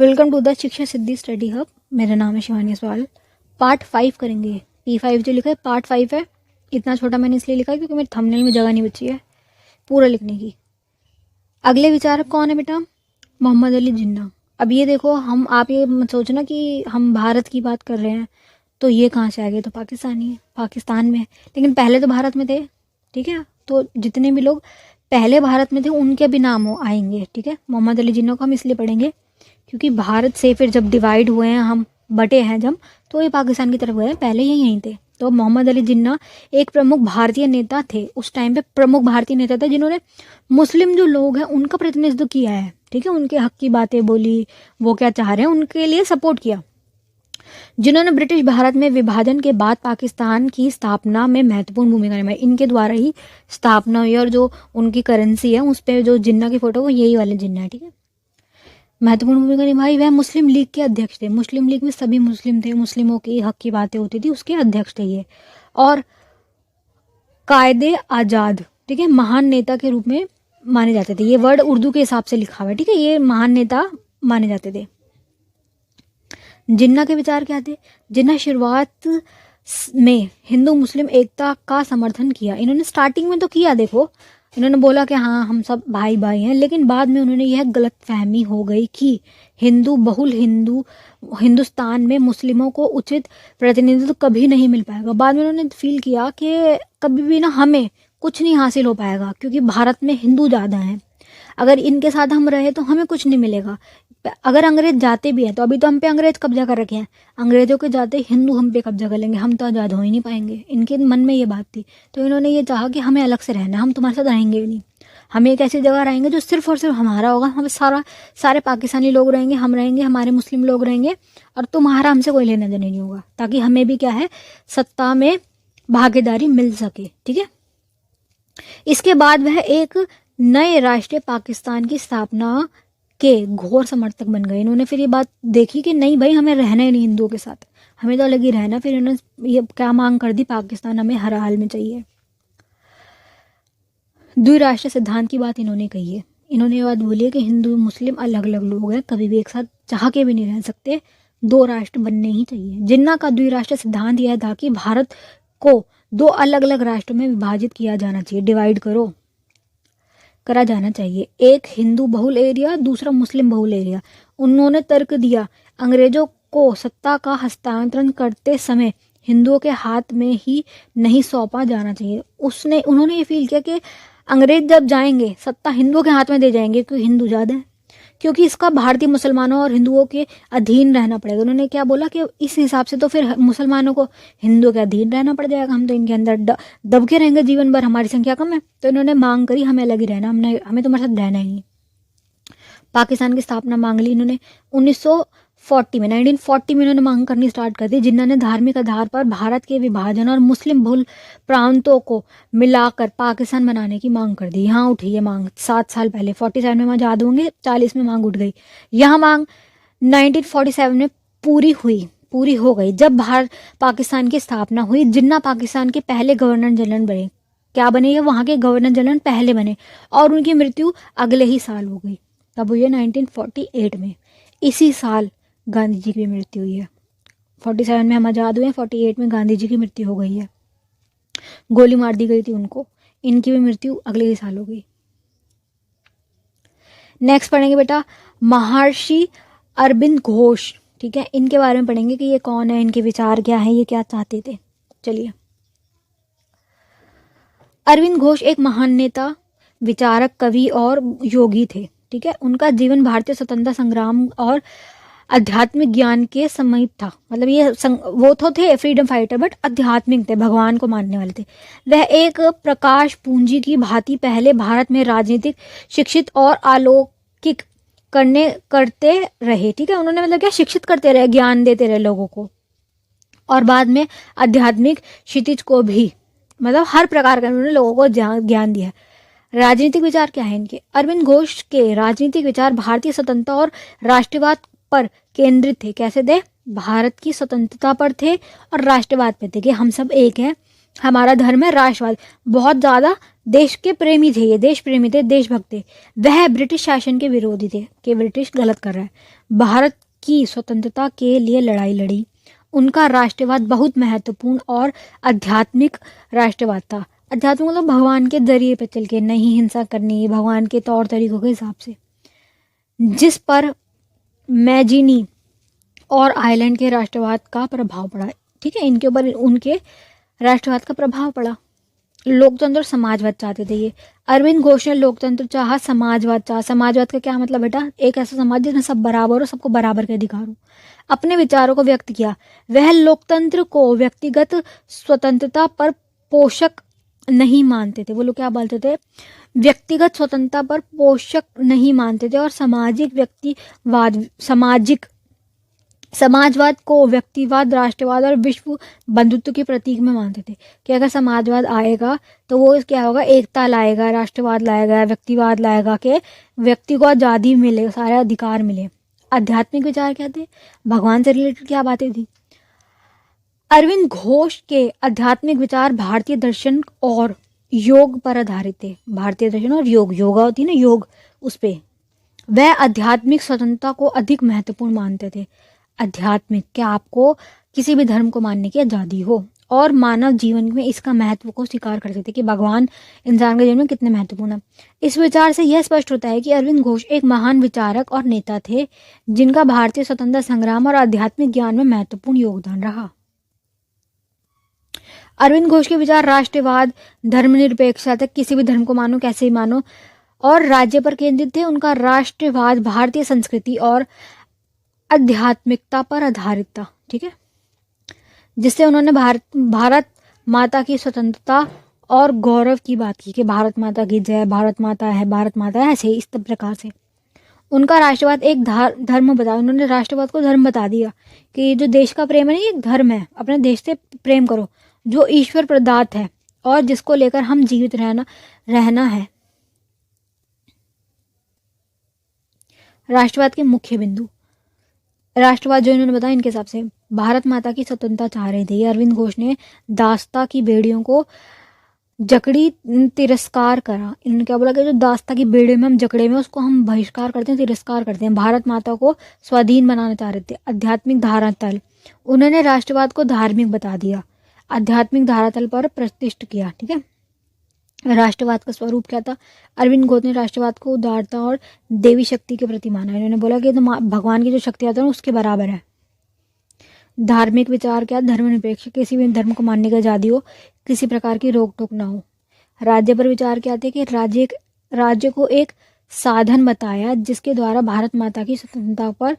Welcome to the शिक्षा सिद्धि study hub. मेरा नाम है शिवानी सवाल। पार्ट 5 करेंगे। P5 जो लिखा है पार्ट 5 है। इतना छोटा मैंने इसलिए लिखा है क्योंकि मेरे थंबनेल में जगह नहीं बची है पूरा लिखने की। अगले विचारक कौन है बेटा? मोहम्मद अली जिन्ना। अब ये देखो, आप ये मत सोचना कि हम भारत की बात कर रहे हैं तो ये कहाँ से आ गए, तो पाकिस्तानी है, पाकिस्तान में है, लेकिन पहले तो भारत में थे। ठीक है, तो जितने भी लोग पहले भारत में थे उनके भी नाम आएंगे। ठीक है, मोहम्मद अली जिन्ना को हम इसलिए पढ़ेंगे क्योंकि भारत से फिर जब डिवाइड हुए हैं, हम बटे हैं जब, तो ये पाकिस्तान की तरफ गए हैं, पहले ये यहीं थे। तो मोहम्मद अली जिन्ना एक प्रमुख भारतीय नेता थे, उस टाइम पे प्रमुख भारतीय नेता थे जिन्होंने मुस्लिम जो लोग हैं उनका प्रतिनिधित्व किया है। ठीक है, उनके हक की बातें बोली, वो क्या चाह रहे हैं उनके लिए सपोर्ट किया, जिन्होंने ब्रिटिश भारत में विभाजन के बाद पाकिस्तान की स्थापना में महत्वपूर्ण भूमिका निभाई। इनके द्वारा ही स्थापना हुई और जो उनकी करेंसी है उस पर जो जिन्ना की फोटो वो यही वाले जिन्ना है। ठीक है, महत्वपूर्ण भूमिका निभाई। वह मुस्लिम लीग के अध्यक्ष थे। मुस्लिम लीग में सभी मुस्लिम थे, मुस्लिमों की हक की बातें होती थी, उसके अध्यक्ष थे ये। और कायदे आजाद, ठीक है, महान नेता के रूप में माने जाते थे। ये वर्ड उर्दू के हिसाब से लिखा हुआ है। ठीक है, ये महान नेता माने जाते थे। जिन्ना के विचार क्या थे? जिन्ना शुरुआत में हिंदू मुस्लिम एकता का समर्थन किया। इन्होंने स्टार्टिंग में तो किया, देखो इन्होंने बोला कि हाँ हम सब भाई भाई हैं, लेकिन बाद में उन्होंने यह गलत फहमी हो गई कि हिंदुस्तान में मुस्लिमों को उचित प्रतिनिधित्व कभी नहीं मिल पाएगा। बाद में उन्होंने फील किया कि कभी भी ना हमें कुछ नहीं हासिल हो पाएगा क्योंकि भारत में हिंदू ज़्यादा हैं। अगर इनके साथ हम रहे तो हमें कुछ नहीं मिलेगा। अगर अंग्रेज जाते भी हैं तो अभी तो हम पे अंग्रेज कब्जा कर रखे हैं, अंग्रेजों के जाते हिंदू हम पे कब्जा कर लेंगे, हम तो आज़ाद हो ही नहीं पाएंगे। इनके मन में ये बात थी, तो इन्होंने ये चाहा कि हमें अलग से रहना, हम तुम्हारे साथ रहेंगे ही नहीं, हम एक ऐसी जगह रहेंगे जो सिर्फ और सिर्फ हमारा होगा। हम सारे पाकिस्तानी लोग रहेंगे, हम रहेंगे, हमारे मुस्लिम लोग रहेंगे, और तुम्हारा हमसे कोई लेना देना नहीं होगा, ताकि हमें भी क्या है सत्ता में भागीदारी मिल सके। ठीक है, इसके बाद वह एक नए राष्ट्रीय पाकिस्तान की स्थापना के घोर समर्थक बन गए। इन्होंने फिर ये बात देखी कि नहीं भाई, हमें रहना ही नहीं हिंदुओं के साथ, हमें तो अलग ही रहना। फिर इन्होंने ये क्या मांग कर दी, पाकिस्तान हमें हर हाल में चाहिए। द्विराष्ट्र सिद्धांत की बात इन्होंने कही है। इन्होंने ये बात बोली है कि हिंदू मुस्लिम अलग अलग लोग हैं, कभी भी एक साथ चाह के भी नहीं रह सकते, दो राष्ट्र बनने ही चाहिए। जिन्ना का द्विराष्ट्र सिद्धांत यह था कि भारत को दो अलग अलग राष्ट्रों में विभाजित किया जाना चाहिए, डिवाइड करा जाना चाहिए। एक हिंदू बहुल एरिया, दूसरा मुस्लिम बहुल एरिया। उन्होंने तर्क दिया अंग्रेजों को सत्ता का हस्तांतरण करते समय हिंदुओं के हाथ में ही नहीं सौंपा जाना चाहिए। उन्होंने ये फील किया कि अंग्रेज जब जाएंगे सत्ता हिंदुओं के हाथ में दे जाएंगे, क्योंकि हिंदू ज़्यादा है, क्योंकि इसका भारतीय मुसलमानों और हिंदुओं के अधीन रहना पड़ेगा। उन्होंने क्या बोला कि इस हिसाब से तो फिर मुसलमानों को हिंदुओं के अधीन रहना पड़ जाएगा, हम तो इनके अंदर दब के रहेंगे जीवन भर, हमारी संख्या कम है। तो इन्होंने मांग करी हमें अलग ही रहना, हमें तुम्हारे साथ रहना ही नहीं। पाकिस्तान की स्थापना मांग ली इन्होंने 1940 में इन्होंने मांग करनी स्टार्ट कर दी। जिन्होंने धार्मिक आधार पर भारत के विभाजन और मुस्लिम बहुल प्रांतों को मिलाकर पाकिस्तान बनाने की मांग कर दी। यहाँ उठी ये मांग 7 साल पहले, 47 में आजाद होंगे, 40 में मांग उठ गई। यह मांग 1947 में पूरी हो गई जब पाकिस्तान की स्थापना हुई। जिन्ना पाकिस्तान के पहले गवर्नर जनरल बने। क्या बने? ये वहाँ के गवर्नर जनरल पहले बने, और उनकी मृत्यु अगले ही साल हो गई। तब हुई है 1948 में। इसी साल गांधी जी की मृत्यु हुई है। 47 में हम आज़ाद हुए, 48 में गांधी जी की मृत्यु हो गई है, गोली मार दी गई थी उनको। इनकी भी मृत्यु अगले ही साल हो गई। नेक्स्ट पढ़ेंगे बेटा महर्षि अरविंद घोष। ठीक है, इनके बारे में पढ़ेंगे कि ये कौन है, इनके विचार क्या है, ये क्या चाहते थे। चलिए, अरविंद घोष एक महान नेता, विचारक, कवि और योगी थे। ठीक है, उनका जीवन भारतीय स्वतंत्रता संग्राम और आध्यात्मिक ज्ञान के समीप था। मतलब ये वो तो थे फ्रीडम फाइटर, बट आध्यात्मिक थे, भगवान को मानने वाले थे। वह एक प्रकाश पूंजी की भांति पहले भारत में राजनीतिक, शिक्षित और अलौकिक करते रहे। ठीक है, उन्होंने मतलब क्या, शिक्षित करते रहे, ज्ञान देते रहे लोगों को, और बाद में आध्यात्मिक क्षितिज को भी, मतलब हर प्रकार का उन्होंने लोगों को ज्ञान दिया। राजनीतिक विचार क्या है इनके? अरविंद घोष के राजनीतिक विचार भारतीय स्वतंत्रता और राष्ट्रवाद पर केंद्रित थे। कैसे थे? भारत की स्वतंत्रता पर थे और राष्ट्रवाद पे थे कि हम सब एक हैं, हमारा धर्म है राष्ट्रवाद। बहुत ज़्यादा देश के प्रेमी थे, ये देश प्रेमी थे, देशभक्त थे। वह ब्रिटिश शासन के विरोधी थे कि ब्रिटिश गलत कर रहा है। भारत की स्वतंत्रता के लिए लड़ाई लड़ी। उनका राष्ट्रवाद बहुत महत्वपूर्ण और आध्यात्मिक राष्ट्रवाद था। अध्यात्म मतलब भगवान के जरिए पे चल के, नहीं हिंसा करनी, भगवान के तौर तरीकों के हिसाब से, जिस पर मैजिनी और आयरलैंड के राष्ट्रवाद का प्रभाव पड़ा। ठीक है, इनके ऊपर उनके राष्ट्रवाद का प्रभाव पड़ा। लोकतंत्र और समाजवाद चाहते थे ये। अरविंद घोष ने लोकतंत्र चाहा, समाजवाद चाहा। समाजवाद का क्या मतलब बेटा? एक ऐसा समाज जिसमें सब बराबर हो, सबको बराबर के अधिकार हो। अपने विचारों को व्यक्त किया। वह लोकतंत्र को व्यक्तिगत स्वतंत्रता पर पोषक नहीं मानते थे। वो लोग क्या बोलते थे? व्यक्तिगत स्वतंत्रता पर पोषक नहीं मानते थे। और समाजवाद को व्यक्तिवाद, राष्ट्रवाद और विश्व बंधुत्व के प्रतीक में मानते थे कि अगर समाजवाद आएगा तो वो क्या होगा? एकता लाएगा, राष्ट्रवाद लाएगा, व्यक्तिवाद लाएगा कि व्यक्ति को आज़ादी मिले, सारे अधिकार मिले। आध्यात्मिक विचार क्या थे? भगवान से रिलेटेड क्या बातें थी? अरविंद घोष के आध्यात्मिक विचार भारतीय दर्शन और योग पर आधारित थे। भारतीय दर्शन और योग, योगा होती है ना, योग, उस पे वह आध्यात्मिक स्वतंत्रता को अधिक महत्वपूर्ण मानते थे। आध्यात्मिक, क्या आपको किसी भी धर्म को मानने की आज़ादी हो, और मानव जीवन में इसका महत्व को स्वीकार करते थे कि भगवान इंसान के जीवन में कितने महत्वपूर्ण है। इस विचार से यह स्पष्ट होता है कि अरविंद घोष एक महान विचारक और नेता थे जिनका भारतीय स्वतंत्रता संग्राम और आध्यात्मिक ज्ञान में महत्वपूर्ण योगदान रहा। अरविंद घोष के विचार राष्ट्रवाद, धर्मनिरपेक्षता तक, किसी भी धर्म को मानो, कैसे भी मानो, और राज्य पर केंद्रित थे। उनका राष्ट्रवाद भारतीय संस्कृति और आध्यात्मिकता पर आधारित था। ठीक है, जिससे उन्होंने भारत माता की स्वतंत्रता और गौरव की बात की कि भारत माता की जय, भारत माता है, भारत माता है, ऐसे इस प्रकार से। उनका राष्ट्रवाद एक धर्म बताया। उन्होंने राष्ट्रवाद को धर्म बता दिया कि जो देश का प्रेम है ना, ये एक धर्म है। अपने देश से प्रेम करो जो ईश्वर प्रदत्त है और जिसको लेकर हम जीवित रहना है। राष्ट्रवाद के मुख्य बिंदु। राष्ट्रवाद जो इन्होंने बताया, इनके हिसाब से भारत माता की स्वतंत्रता चाह रहे थे। अरविंद घोष ने दास्ता की बेड़ियों को जकड़ी तिरस्कार करा। इन्होंने क्या बोला कि जो दास्ता की बेड़ियों में हम जकड़े में, उसको हम बहिष्कार करते हैं, तिरस्कार करते हैं। भारत माता को स्वाधीन बनाना चाह रहे थे। आध्यात्मिक धारातल, उन्होंने राष्ट्रवाद को धार्मिक बता दिया, आध्यात्मिक धारातल पर प्रतिष्ठित किया। ठीक है, राष्ट्रवाद का स्वरूप क्या था? अरविंद घोष ने राष्ट्रवाद को उदारता और देवी शक्ति के प्रति माना। इन्होंने बोला कि तो भगवान की जो शक्ति आता है उसके बराबर है। धार्मिक विचार क्या? धर्मनिरपेक्ष, किसी भी धर्म को मानने की आज़ादी हो, किसी प्रकार की रोक टोक ना हो। राज्य पर विचार क्या थे? कि राज्य को एक साधन बताया जिसके द्वारा भारत माता की स्वतंत्रता पर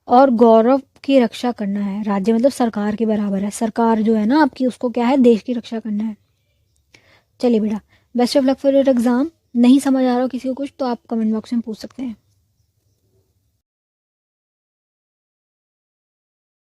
और गौरव की रक्षा करना है। राज्य मतलब सरकार के बराबर है। सरकार जो है ना आपकी, उसको क्या है? देश की रक्षा करना है। चलिए बेटा, best of luck for your exam. नहीं समझ आ रहा हो किसी को कुछ तो आप कमेंट बॉक्स में पूछ सकते हैं।